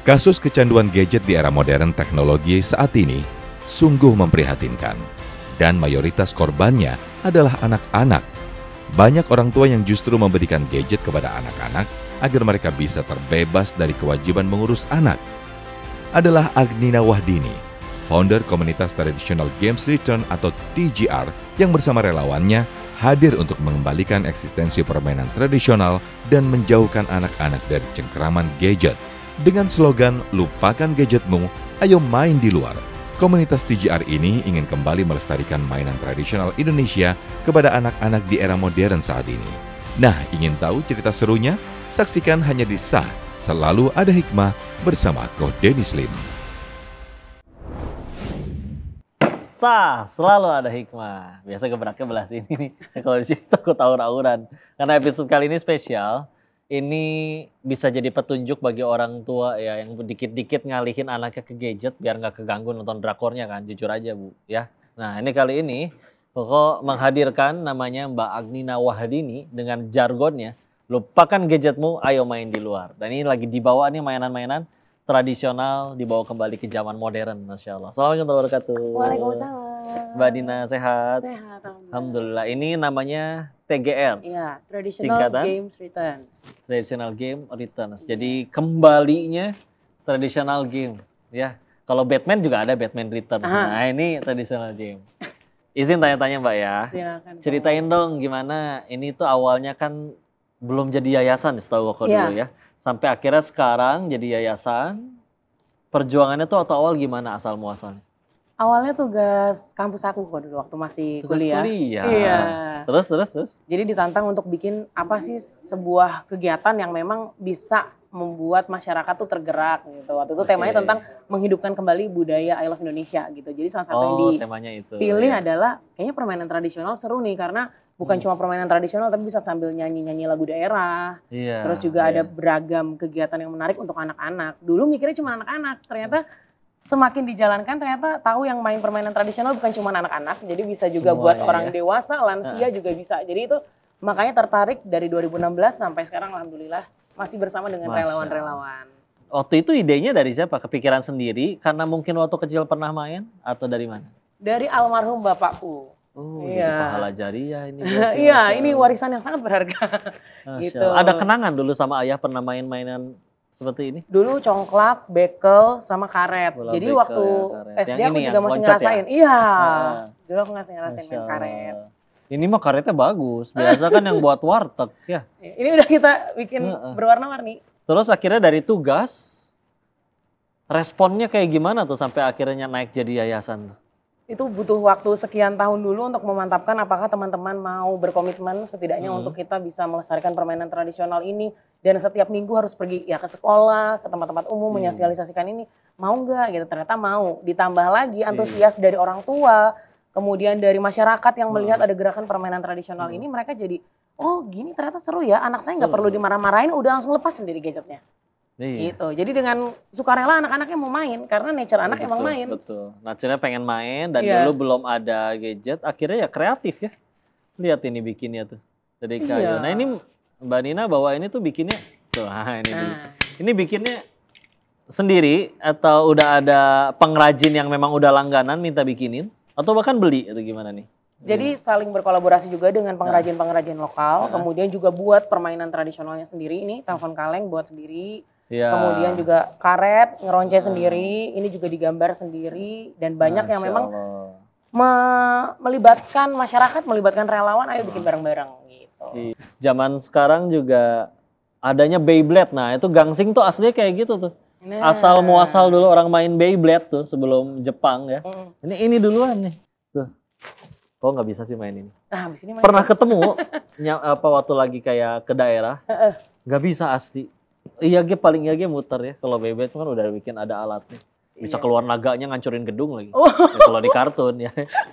Kasus kecanduan gadget di era modern teknologi saat ini sungguh memprihatinkan. Dan mayoritas korbannya adalah anak-anak. Banyak orang tua yang justru memberikan gadget kepada anak-anak agar mereka bisa terbebas dari kewajiban mengurus anak. Adalah Agnina Wahdini, founder komunitas Traditional Games Return atau TGR yang bersama relawannya hadir untuk mengembalikan eksistensi permainan tradisional dan menjauhkan anak-anak dari cengkeraman gadget. Dengan slogan "Lupakan gadgetmu, ayo main di luar", komunitas TGR ini ingin kembali melestarikan mainan tradisional Indonesia kepada anak-anak di era modern saat ini. Nah, ingin tahu cerita serunya? Saksikan hanya di Sah Selalu Ada Hikmah bersama Coach Denny Slim. Sah, selalu ada hikmah. Biasa gebraknya belah sini nih. Kalau di sini takut aur-auran. Karena episode kali ini spesial. Ini bisa jadi petunjuk bagi orang tua ya yang dikit-dikit ngalihin anaknya ke gadget biar nggak keganggu nonton drakornya kan. Jujur aja Bu ya. Nah ini kali ini Koko menghadirkan namanya Mbak Agnina Wahdini dengan jargonnya "Lupakan gadgetmu, ayo main di luar". Dan ini lagi dibawa nih mainan-mainan tradisional dibawa kembali ke zaman modern, Masya Allah. Assalamualaikum warahmatullahi wabarakatuh. Waalaikumsalam. Mbak Dina sehat? Sehat, Alhamdulillah. Ini namanya TGR. Iya, Traditional Singkatan? Games Returns. Traditional Game Returns. Jadi kembalinya traditional game, ya. Kalau Batman juga ada Batman Returns. Nah, ini traditional game. Izin tanya-tanya Mbak ya. Silakan. Ceritain dong gimana ini tuh awalnya kan belum jadi yayasan setahu aku dulu ya. Sampai akhirnya sekarang jadi yayasan. Perjuangannya tuh atau awal gimana asal muasalnya? Awalnya tugas kampus aku kok dulu waktu masih Tugas kuliah. kuliah. Iya. Terus? Jadi ditantang untuk bikin apa sih sebuah kegiatan yang memang bisa membuat masyarakat tuh tergerak gitu. Waktu itu temanya tentang menghidupkan kembali budaya I Love Indonesia gitu. Jadi salah satu yang temanya itu, dipilih ya. adalah kayaknya permainan tradisional seru nih karena bukan cuma permainan tradisional tapi bisa sambil nyanyi-nyanyi lagu daerah. Iya. Terus juga ada beragam kegiatan yang menarik untuk anak-anak. Dulu mikirnya cuma anak-anak, ternyata semakin dijalankan ternyata tahu yang main permainan tradisional bukan cuma anak-anak. Jadi bisa juga Semua buat ya, orang dewasa, lansia juga bisa. Jadi itu makanya tertarik dari 2016 sampai sekarang alhamdulillah masih bersama dengan relawan-relawan. Waktu itu idenya dari siapa? Kepikiran sendiri karena mungkin waktu kecil pernah main atau dari mana? Dari almarhum bapakku. Oh, Iya. jadi pahala jariah ini. Iya, ini warisan yang sangat berharga. Gitu. Ada kenangan dulu sama ayah pernah main-mainan seperti ini? Dulu congklak, bekel, sama karet. Bola Jadi bekel, waktu ya, karet. SD Yang aku ini juga yang masih loncat ngerasain. ya? Iya, Heeh. dulu aku masih ngerasain main karet. Ini mah karetnya bagus. Biasa kan yang buat warteg ya. Ini udah kita bikin berwarna-warni. Terus akhirnya dari tugas, responnya kayak gimana tuh sampai akhirnya naik jadi yayasan tuh? Itu butuh waktu sekian tahun dulu untuk memantapkan apakah teman-teman mau berkomitmen setidaknya untuk kita bisa melestarikan permainan tradisional ini. Dan setiap minggu harus pergi ya ke sekolah, ke tempat-tempat umum menyosialisasikan ini. Mau nggak gitu, ternyata mau. Ditambah lagi antusias dari orang tua, kemudian dari masyarakat yang melihat ada gerakan permainan tradisional ini, mereka jadi, oh gini ternyata seru ya, anak saya nggak perlu dimarah-marahin, udah langsung lepas sendiri gadgetnya. Iya. Gitu. Jadi dengan sukarela anak-anaknya mau main karena nature anak emang main. Betul. Nature-nya pengen main dan Iya. dulu belum ada gadget, akhirnya ya kreatif ya. Lihat ini bikinnya tuh dari kayu. Iya. Nah ini Mbak Nina bawa ini tuh bikinnya tuh, ini dulu. Ini bikinnya sendiri atau udah ada pengrajin yang memang udah langganan minta bikinin atau bahkan beli atau gimana nih? Jadi saling berkolaborasi juga dengan pengrajin-pengrajin lokal, kemudian juga buat permainan tradisionalnya sendiri. Ini telepon kaleng buat sendiri. Ya. Kemudian juga karet, ngeronce sendiri, ini juga digambar sendiri dan banyak yang memang melibatkan masyarakat, melibatkan relawan, ayo bikin bareng-bareng gitu. Zaman sekarang juga adanya Beyblade. Nah, itu gangsing tuh aslinya kayak gitu tuh. Nah. Asal muasal dulu orang main Beyblade tuh sebelum Jepang ya. Ini duluan nih. Tuh. Kok nggak bisa sih main ini? Nah, habis ini main. Pernah ketemu waktu lagi kayak ke daerah? Nggak bisa asli. Iya, paling muter ya. Kalau Beyblade kan udah bikin ada alatnya. Bisa keluar naganya ngancurin gedung lagi. Ya, kalau di kartun ya.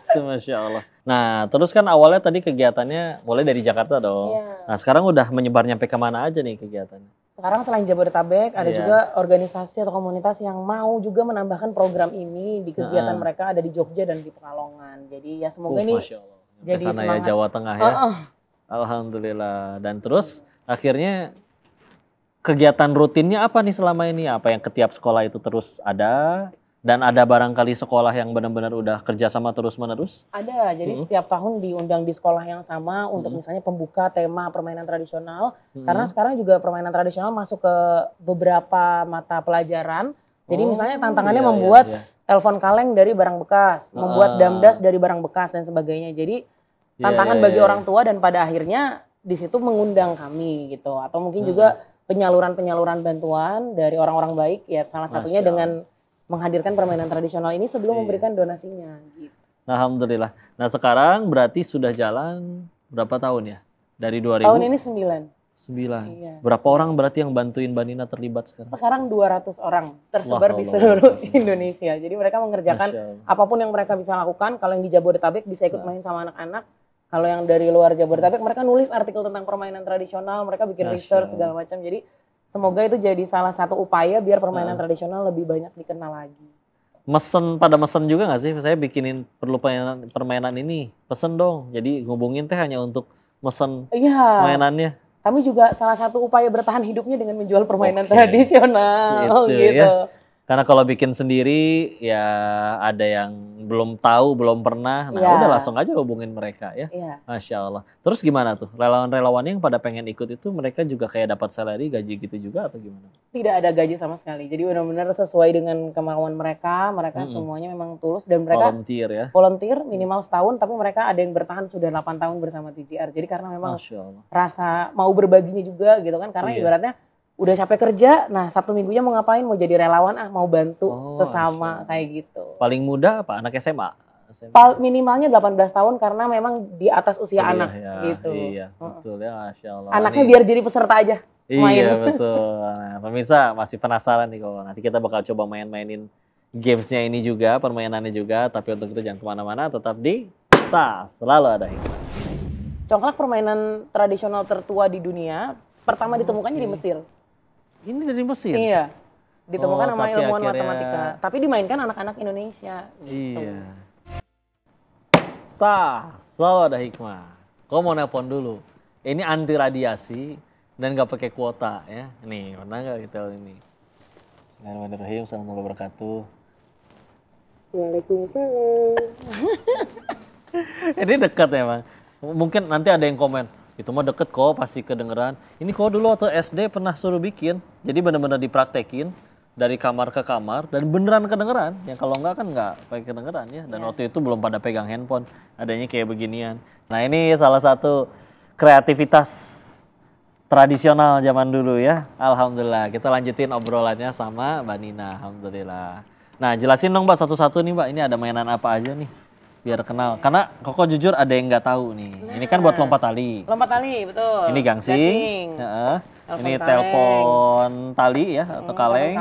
Itu Masya Allah. Nah, terus kan awalnya tadi kegiatannya mulai dari Jakarta dong. Nah, sekarang udah menyebar nyampe kemana aja nih kegiatannya? Sekarang selain Jabodetabek, ada juga organisasi atau komunitas yang mau juga menambahkan program ini di kegiatan mereka ada di Jogja dan di Pekalongan. Jadi ya semoga ini Masya Allah. jadi Sana semangat. ya Jawa Tengah ya. Alhamdulillah. Dan terus akhirnya kegiatan rutinnya apa nih selama ini? Apa yang ketiap sekolah itu terus ada? Dan ada barangkali sekolah yang benar-benar udah kerjasama terus-menerus? Ada, jadi setiap tahun diundang di sekolah yang sama untuk misalnya pembuka tema permainan tradisional. Karena sekarang juga permainan tradisional masuk ke beberapa mata pelajaran. Jadi misalnya tantangannya membuat telepon kaleng dari barang bekas, membuat damdas dari barang bekas dan sebagainya. Jadi tantangan bagi orang tua dan pada akhirnya di situ mengundang kami gitu. Atau mungkin juga penyaluran-penyaluran bantuan dari orang-orang baik ya salah satunya dengan menghadirkan permainan tradisional ini sebelum memberikan donasinya. Gitu. Alhamdulillah. Nah sekarang berarti sudah jalan berapa tahun ya? Dari 2000? Tahun ini 9. Iya. Berapa orang berarti yang bantuin Mbak Nina terlibat sekarang? Sekarang 200 orang tersebar di seluruh Indonesia. Jadi mereka mengerjakan apapun yang mereka bisa lakukan. Kalau yang di Jabodetabek bisa ikut main sama anak-anak. Kalau yang dari luar Jabodetabek mereka nulis artikel tentang permainan tradisional. Mereka bikin research segala macam. Jadi semoga itu jadi salah satu upaya biar permainan tradisional lebih banyak dikenal lagi. Mesen juga nggak sih? Saya bikinin perlu permainan ini, pesen dong. Jadi ngubungin teh hanya untuk mesen mainannya. Kami juga salah satu upaya bertahan hidupnya dengan menjual permainan tradisional gitu. Ya. Karena kalau bikin sendiri ya ada yang belum tahu, belum pernah. Nah udah langsung aja hubungin mereka ya. Masya Allah. Terus gimana tuh? Relawan-relawan yang pada pengen ikut itu mereka juga kayak dapat salary, gaji gitu juga atau gimana? Tidak ada gaji sama sekali. Jadi benar-benar sesuai dengan kemauan mereka. Mereka semuanya memang tulus dan mereka volunteer minimal setahun. Tapi mereka ada yang bertahan sudah 8 tahun bersama TGR. Jadi karena memang rasa mau berbaginya juga gitu kan. Karena ibaratnya udah capek kerja, nah Sabtu Minggunya mau ngapain? Mau jadi relawan, mau bantu sesama kayak gitu. Paling muda apa? Anak SMA? Minimalnya 18 tahun karena memang di atas usia anak gitu. Iya, betul ya, Masya Allah. Anaknya biar jadi peserta aja main. Iya, betul. Nah, pemirsa masih penasaran nih kalau nanti kita bakal coba mainin gamesnya ini juga, permainannya juga. Tapi untuk itu jangan kemana-mana, tetap di Selalu Ada Hikmah. Congklak permainan tradisional tertua di dunia, pertama ditemukannya di Mesir. Ini dari Mesir? Iya, ditemukan sama ilmuwan matematika. Tapi dimainkan anak-anak Indonesia. Gitu. Iya. Selalu Ada Hikmah. Kau mau nelpon dulu. Ini anti radiasi dan gak pakai kuota ya. Nih, pernah gak kita ini? Bismillahirrahmanirrahim. Assalamualaikum warahmatullahi wabarakatuh. Waalaikumsalam. Ini dekat ya, Bang. Mungkin nanti ada yang komen. Itu mah deket kok, pasti kedengeran. Ini kok dulu waktu SD pernah suruh bikin. Jadi benar-benar dipraktekin dari kamar ke kamar dan beneran kedengeran. Ya kalau enggak kan enggak pakai kedengeran ya. Dan waktu itu belum pada pegang handphone. Adanya kayak beginian. Nah ini salah satu kreativitas tradisional zaman dulu ya. Alhamdulillah. Kita lanjutin obrolannya sama Mbak Nina. Alhamdulillah. Nah jelasin dong Mbak satu-satu nih Mbak. Ini ada mainan apa aja nih? Biar kenal. Karena Koko jujur ada yang nggak tahu nih. Ini kan buat lompat tali. Lompat tali, betul. Ini gangsing. Ini telepon tali ya atau kaleng.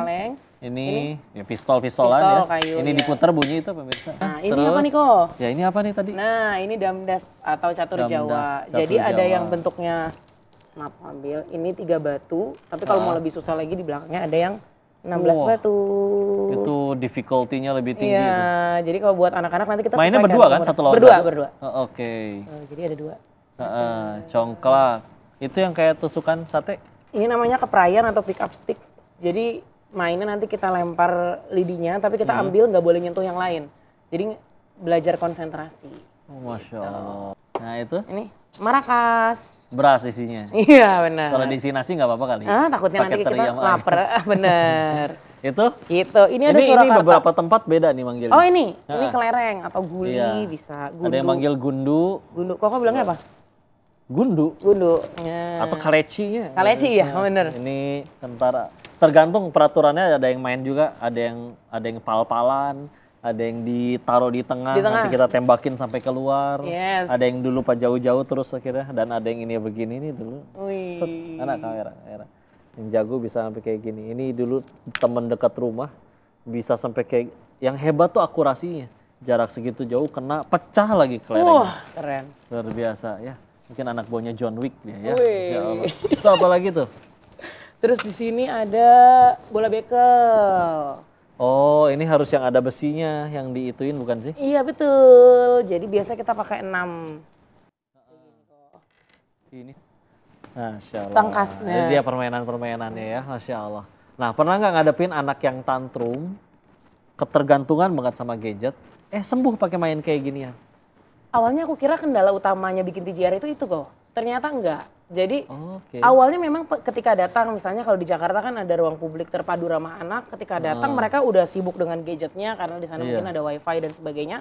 Ini ya pistol-pistolan ya. Kayu, ini diputar bunyi itu pemirsa. Nah, ini apa nih Ko? Ya ini apa nih tadi? Nah, ini damdas atau catur Jawa. Jadi ada yang bentuknya maaf ambil. Ini 3 batu, tapi kalau mau lebih susah lagi di belakangnya ada yang 16 batu. Itu difficulty-nya lebih tinggi. Iya, jadi kalau buat anak-anak nanti kita mainnya berdua kan? Satu lawan berdua. Oke. Jadi ada 2. Congklak. Itu yang kayak tusukan sate? Ini namanya keprayan atau pick up stick. Jadi mainnya nanti kita lempar lidinya, tapi kita ambil nggak boleh nyentuh yang lain. Jadi belajar konsentrasi. Masya Allah. Nah itu? Ini marakas. Beras isinya. Iya benar. Kalau diisi nasi nggak apa-apa kali? Takutnya nanti kita lapar. Bener. Itu? Gitu. Ini ada Surakarta. Ini beberapa tempat beda nih manggilnya. Oh ini kelereng atau guli bisa. Gundu. Ada yang manggil gundu. Gundu. Kok bilangnya apa? Gundu. Ya. Atau kaleci ya. Kaleci ya, bener. Ini tentara. Tergantung peraturannya ada yang main juga, ada yang pal-palan, ada yang ditaruh di tengah, nanti kita tembakin sampai keluar. Yes. Ada yang dulu pas jauh-jauh terus akhirnya dan ada yang ini begini nih dulu. Set, anak kamera. Yang jago bisa sampai kayak gini. Ini dulu temen dekat rumah bisa sampai kayak yang hebat tuh akurasinya. Jarak segitu jauh kena pecah lagi kelerengnya. Wah, keren. Luar biasa ya. Mungkin anak buahnya John Wick dia ya. Insya Allah. Itu apa lagi tuh? Terus di sini ada bola bekel. Oh, ini harus yang ada besinya, yang diituin bukan sih? Iya betul. Jadi biasa kita pakai 6. Ini Masya Allah. Tangkasnya. Ini dia permainan-permainannya ya, Masya Allah. Nah, pernah nggak ngadepin anak yang tantrum, ketergantungan banget sama gadget, sembuh pakai main kayak ginian? Awalnya aku kira kendala utamanya bikin TGR itu kok. Ternyata enggak. Jadi Oke. awalnya memang ketika datang, misalnya kalau di Jakarta kan ada ruang publik terpadu ramah anak, ketika datang mereka udah sibuk dengan gadgetnya karena di sana Iya. mungkin ada wifi dan sebagainya.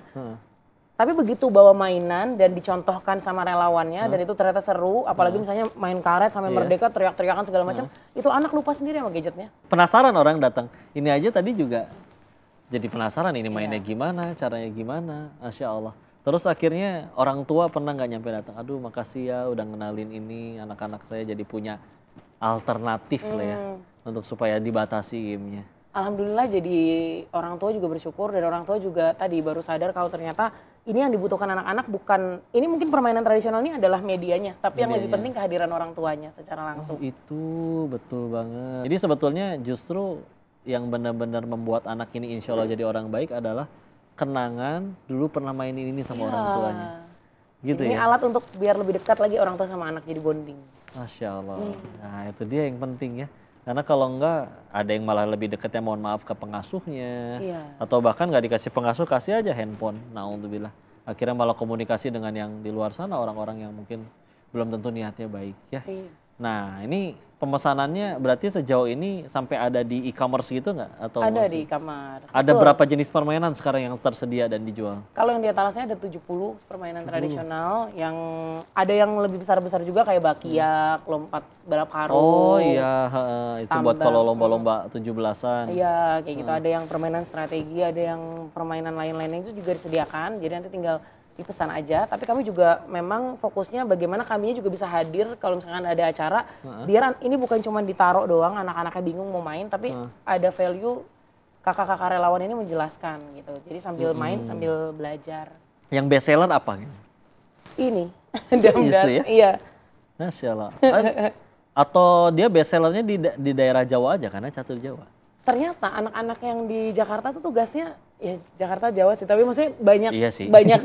Tapi begitu bawa mainan dan dicontohkan sama relawannya dan itu ternyata seru, apalagi misalnya main karet sampai Iya. merdeka teriak-teriakan segala macam, itu anak lupa sendiri sama gadgetnya. Penasaran orang datang. Ini aja tadi juga jadi penasaran ini mainnya gimana, caranya gimana, Masya Allah. Terus akhirnya orang tua pernah nggak nyampe datang, aduh makasih ya udah ngenalin ini, anak-anak saya jadi punya alternatif lah ya, untuk supaya dibatasi gamenya. Alhamdulillah jadi orang tua juga bersyukur dan orang tua juga tadi baru sadar kalau ternyata ini yang dibutuhkan anak-anak bukan, ini mungkin permainan tradisional ini adalah medianya, tapi yang lebih penting kehadiran orang tuanya secara langsung. Itu betul banget. Jadi sebetulnya justru yang benar-benar membuat anak ini insya Allah jadi orang baik adalah kenangan dulu pernah mainin ini sama orang tuanya. Gitu Ini ya. alat untuk biar lebih dekat lagi orang tua sama anak jadi bonding. Masya Allah. Nah itu dia yang penting ya. Karena kalau enggak ada yang malah lebih dekatnya mohon maaf ke pengasuhnya. Iya. Atau bahkan nggak dikasih pengasuh, kasih aja handphone. Naudzubillah. Akhirnya malah komunikasi dengan yang di luar sana, orang-orang yang mungkin belum tentu niatnya baik ya. Iya. Nah ini pemesanannya berarti sejauh ini sampai ada di e-commerce gitu nggak? Atau Ada masih? di kamar. Ada Betul. berapa jenis permainan sekarang yang tersedia dan dijual? Kalau yang di atasnya ada 70 permainan tradisional, yang ada yang lebih besar-besar juga kayak bakiak, lompat balap karung. Oh iya, itu buat tambang. kalau lomba-lomba 17-an. Iya, kayak gitu. Ada yang permainan strategi, ada yang permainan lain-lainnya itu juga disediakan. Jadi nanti tinggal dipesan aja. Tapi kami juga memang fokusnya bagaimana kaminya juga bisa hadir kalau misalkan ada acara. Biar ini bukan cuma ditaruh doang, anak-anaknya bingung mau main, tapi ada value kakak-kakak relawan ini menjelaskan gitu. Jadi sambil main, sambil belajar. Yang best seller apa? Ini, Damdas, ya? iya. Masya Allah. Atau dia best sellernya di daerah Jawa aja karena catur Jawa? Ternyata anak-anak yang di Jakarta tuh tugasnya ya Jakarta Jawa sih, tapi maksudnya banyak Iya sih. banyak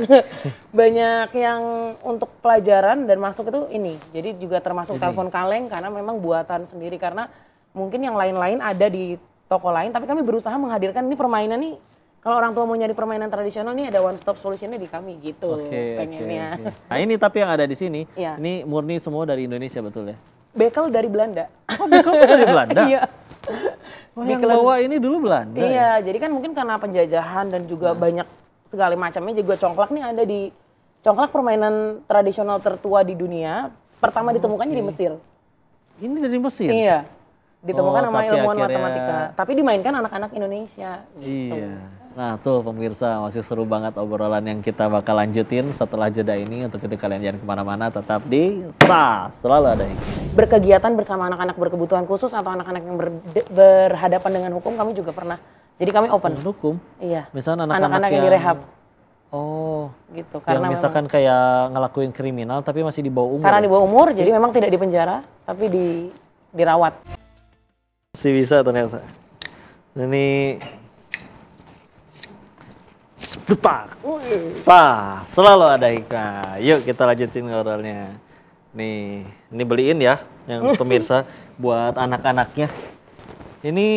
banyak yang untuk pelajaran dan masuk itu ini. Jadi juga termasuk telepon kaleng karena memang buatan sendiri, karena mungkin yang lain-lain ada di toko lain, tapi kami berusaha menghadirkan ini permainan nih. Kalau orang tua mau nyari permainan tradisional nih ada one stop solutionnya di kami gitu pengennya. Oke. Nah ini tapi yang ada di sini, Iya. ini murni semua dari Indonesia betul ya? Bekel dari Belanda. Oh bekel tuh dari Belanda? Iya. Oh, yang bawa ini dulu Belanda ya? Iya, jadi kan mungkin karena penjajahan dan juga banyak segala macamnya, juga congklak nih ada di congklak permainan tradisional tertua di dunia, pertama ditemukannya di Mesir. Ini dari Mesir? Iya, ditemukan sama tapi ilmuwan akhirnya- matematika, tapi dimainkan anak-anak Indonesia. Gitu. Iya. Nah tuh pemirsa, masih seru banget obrolan yang kita bakal lanjutin setelah jeda ini. Untuk itu kalian jangan kemana-mana, tetap di selalu ada hikmah. Berkegiatan bersama anak-anak berkebutuhan khusus atau anak-anak yang berhadapan dengan hukum, kami juga pernah. Jadi kami open. Hukum? Iya. Misalnya Anak-anak yang direhab Oh, gitu. yang Karena misalkan kayak ngelakuin kriminal tapi masih di bawah umur. karena ya? di bawah umur, jadi memang tidak dipenjara, tapi dirawat. Masih bisa ternyata. Ini seputar. Selalu ada hikmah. Yuk kita lanjutin ngobrolnya. Nih, ini beliin ya yang pemirsa buat anak-anaknya. Ini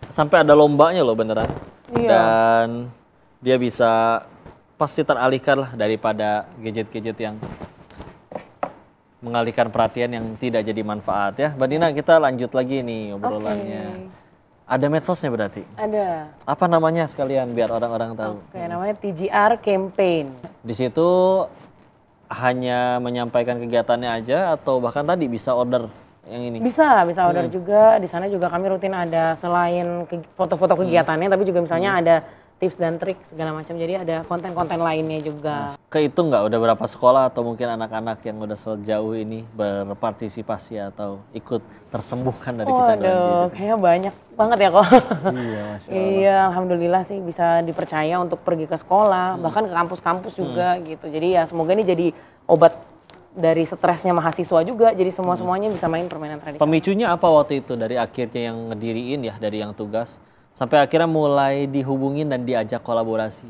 sampai ada lombanya loh beneran. Iya. Dan dia bisa pasti teralihkan lah daripada gadget-gadget yang mengalihkan perhatian yang tidak jadi manfaat ya. Mbak Dina, kita lanjut lagi nih obrolannya. Ada medsosnya berarti? Ada. Apa namanya sekalian biar orang-orang tahu? Oke, namanya TGR Campaign. Di situ hanya menyampaikan kegiatannya aja atau bahkan tadi bisa order yang ini? Bisa order juga. Di sana juga kami rutin ada selain foto-foto kegiatannya, tapi juga misalnya ada tips dan trik segala macam. Jadi ada konten-konten lainnya juga. Kehitung nggak udah berapa sekolah atau mungkin anak-anak yang udah sejauh ini berpartisipasi atau ikut tersembuhkan dari kecanduan Waduh, gadget? kayaknya banyak banget ya kok. Iya, Masya Allah. Iya, alhamdulillah sih bisa dipercaya untuk pergi ke sekolah, bahkan ke kampus-kampus juga gitu. Jadi ya semoga ini jadi obat dari stresnya mahasiswa juga. Jadi semuanya bisa main permainan tradisional. Pemicunya apa waktu itu dari akhirnya yang ngediriin ya, dari yang tugas sampai akhirnya mulai dihubungin dan diajak kolaborasi?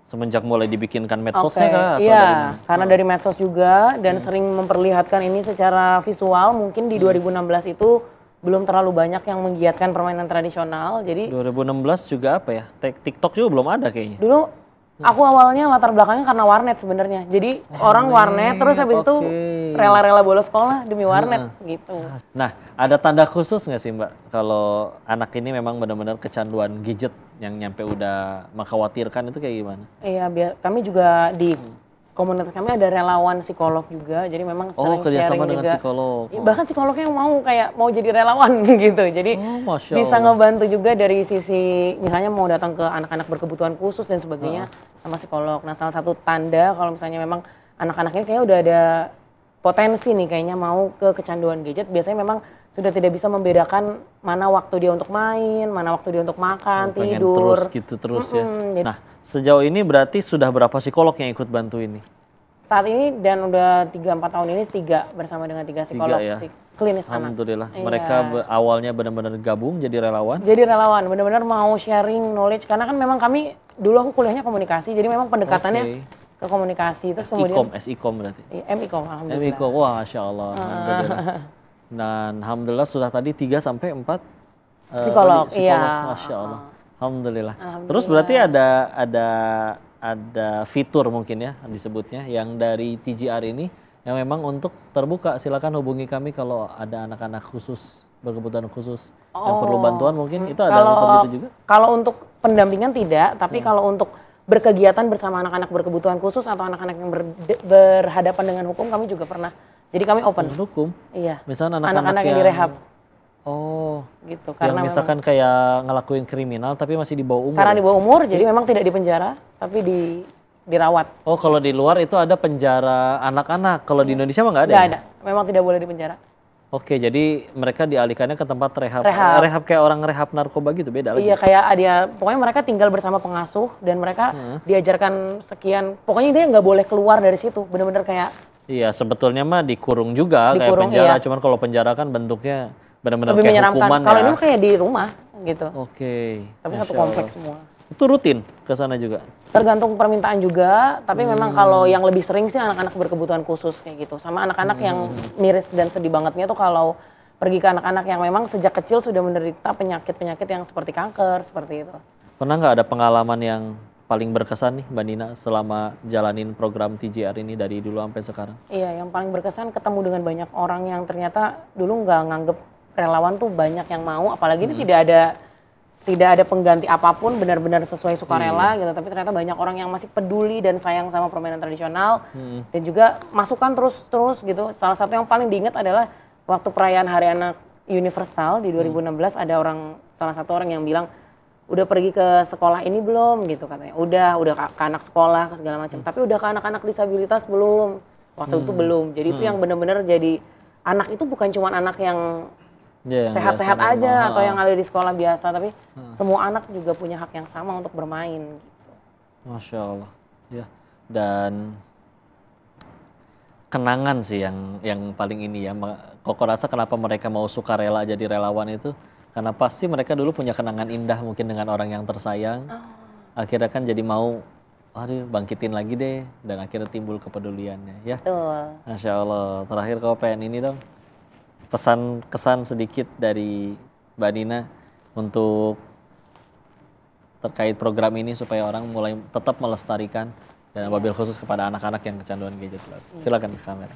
semenjak mulai dibikinkan medsosnya Oke, kah? Atau iya, dari mana? karena dari medsos juga dan sering memperlihatkan ini secara visual. Mungkin di 2016 itu belum terlalu banyak yang menggiatkan permainan tradisional. Jadi 2016 juga apa ya? TikTok juga belum ada kayaknya. dulu aku awalnya latar belakangnya karena warnet sebenarnya. Jadi orang warnet terus habis itu oke. rela-rela bolos sekolah demi warnet gitu. Nah, ada tanda khusus nggak sih Mbak kalau anak ini memang benar-benar kecanduan gadget yang nyampe udah mengkhawatirkan itu kayak gimana? Iya, kami juga di komunitas kami ada relawan psikolog juga. Jadi memang Oh, sering kerjasama sharing dengan juga. psikolog. Bahkan psikolognya yang mau jadi relawan gitu. Jadi Oh, Masya bisa Allah. ngebantu juga dari sisi misalnya mau datang ke anak-anak berkebutuhan khusus dan sebagainya sama psikolog. Nah, salah satu tanda kalau misalnya memang anak-anaknya kayaknya udah ada potensi nih kayaknya mau ke kecanduan gadget, biasanya memang sudah tidak bisa membedakan mana waktu dia untuk main, mana waktu dia untuk makan, Pengen tidur. terus gitu terus ya. jadi- Nah, sejauh ini berarti sudah berapa psikolog yang ikut bantu ini? Saat ini dan udah 3-4 tahun ini 3 bersama dengan 3 psikolog ya. klinis anak. Alhamdulillah. Iya. Mereka awalnya benar-benar gabung jadi relawan. Jadi relawan, benar-benar mau sharing knowledge karena kan memang kami dulu aku kuliahnya komunikasi, jadi memang pendekatannya Oke. ke komunikasi. Terus SIKOM, kemudian SIKOM berarti. MIKOM, alhamdulillah. MIKOM, wah Masya Allah. Alhamdulillah. Dan Alhamdulillah sudah tadi 3 sampai 4 Psikolog, tadi iya. Masya Allah. Alhamdulillah. Alhamdulillah. Terus berarti ada fitur mungkin ya disebutnya yang dari TGR ini yang memang untuk terbuka. Silakan hubungi kami kalau ada anak-anak khusus berkebutuhan khusus yang perlu bantuan mungkin itu ada fitur itu juga. Kalau untuk pendampingan tidak, tapi kalau untuk berkegiatan bersama anak-anak berkebutuhan khusus atau anak-anak yang berhadapan dengan hukum kami juga pernah. Jadi kami open. Hukum. Iya. Misalnya Anak-anak yang direhab Oh, gitu yang karena misalkan kayak ngelakuin kriminal tapi masih di bawah umur. karena ya? di bawah umur jadi memang tidak di penjara tapi dirawat. Oh, kalau di luar itu ada penjara anak-anak. Kalau di Indonesia mah nggak ada. Nggak ya? ada. Memang tidak boleh di penjara. Oke, jadi mereka dialihkannya ke tempat rehab. Rehab. Rehab kayak orang rehab narkoba gitu, beda lagi. Iya kayak dia pokoknya mereka tinggal bersama pengasuh dan mereka diajarkan sekian. Pokoknya dia nggak boleh keluar dari situ. Bener-bener kayak Iya, sebetulnya mah dikurung juga Dikurung, kayak penjara. iya. Cuman kalau penjara kan bentuknya benar-benar lebih kayak menyeramkan. hukuman Kalau ya. ini kayak di rumah gitu. Oke. Tapi Masya satu Allah. kompleks semua. Itu rutin ke sana juga. Tergantung permintaan juga, tapi memang kalau yang lebih sering sih anak-anak berkebutuhan khusus kayak gitu. Sama anak-anak yang miris dan sedih bangetnya tuh kalau pergi ke anak-anak yang memang sejak kecil sudah menderita penyakit-penyakit yang seperti kanker, seperti itu. Pernah nggak ada pengalaman yang paling berkesan nih Mbak Nina selama jalanin program TJR ini dari dulu sampai sekarang? Iya, yang paling berkesan ketemu dengan banyak orang yang ternyata dulu nggak nganggep relawan tuh banyak yang mau, apalagi ini tidak ada pengganti apapun, benar-benar sesuai sukarela gitu. Tapi ternyata banyak orang yang masih peduli dan sayang sama permainan tradisional dan juga masukan terus gitu. Salah satu yang paling diingat adalah waktu perayaan Hari Anak Universal di 2016 ada salah satu orang yang bilang udah pergi ke sekolah ini belum gitu katanya. Udah ke anak sekolah ke segala macam. Tapi udah ke anak-anak disabilitas belum. Waktu itu belum. Jadi itu yang benar-benar jadi anak itu bukan cuma anak yang Ya, yang sehat-sehat biasa aja normal. atau yang ada di sekolah biasa, tapi semua anak juga punya hak yang sama untuk bermain. Masya Allah. Ya. Dan kenangan sih yang paling ini ya. Koko rasa kenapa mereka mau sukarela jadi relawan itu karena pasti mereka dulu punya kenangan indah mungkin dengan orang yang tersayang. Akhirnya kan jadi mau aduh bangkitin lagi deh dan akhirnya timbul kepeduliannya ya. Betul. Masya Allah. Terakhir kau pengen ini dong. Kesan sedikit dari Mbak Nina untuk terkait program ini supaya orang mulai tetap melestarikan dan wabil khusus kepada anak-anak yang kecanduan gadget. Silakan ke kamera.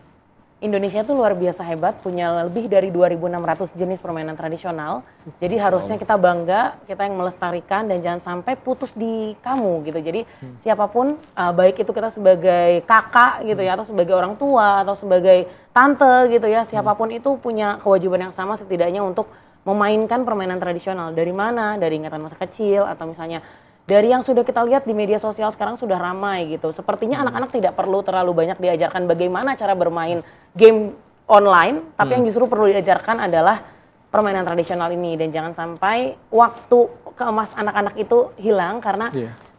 Indonesia tuh luar biasa hebat, punya lebih dari 2.600 jenis permainan tradisional. Jadi harusnya kita bangga, kita yang melestarikan dan jangan sampai putus di kamu gitu. Jadi siapapun, baik itu kita sebagai kakak gitu ya, atau sebagai orang tua, atau sebagai tante gitu ya, siapapun itu punya kewajiban yang sama setidaknya untuk memainkan permainan tradisional. Dari mana? Dari ingatan masa kecil atau misalnya dari yang sudah kita lihat di media sosial sekarang sudah ramai gitu. Sepertinya anak-anak tidak perlu terlalu banyak diajarkan bagaimana cara bermain game online, tapi yang justru perlu diajarkan adalah permainan tradisional ini. Dan jangan sampai waktu keemas anak-anak itu hilang karena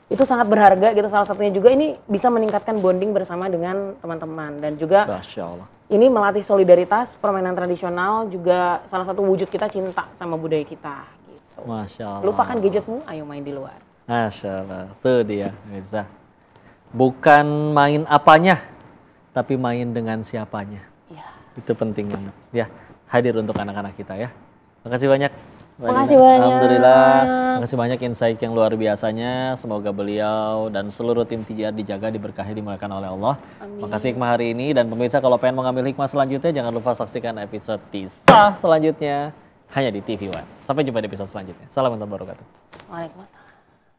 itu sangat berharga gitu. Salah satunya juga ini bisa meningkatkan bonding bersama dengan teman-teman. Dan juga Masya Allah. ini melatih solidaritas, permainan tradisional juga salah satu wujud kita cinta sama budaya kita gitu. Masya Allah. Lupakan gadgetmu, ayo main di luar. Masya Allah. Tuh dia, pemirsa. Bukan main apanya, tapi main dengan siapanya. Iya. Itu penting banget ya. Hadir untuk anak-anak kita ya. Makasih banyak. Mbak Makasih Dina. banyak. Alhamdulillah. Makasih banyak insight yang luar biasanya. Semoga beliau dan seluruh tim TJR dijaga, diberkahi, dimuliakan oleh Allah. Amin. Makasih hikmah hari ini, dan pemirsa kalau pengen mengambil hikmah selanjutnya jangan lupa saksikan episode kisah selanjutnya hanya di TV One. Sampai jumpa di episode selanjutnya. Salam untuk wabarakatuh. Waalaikumsalam.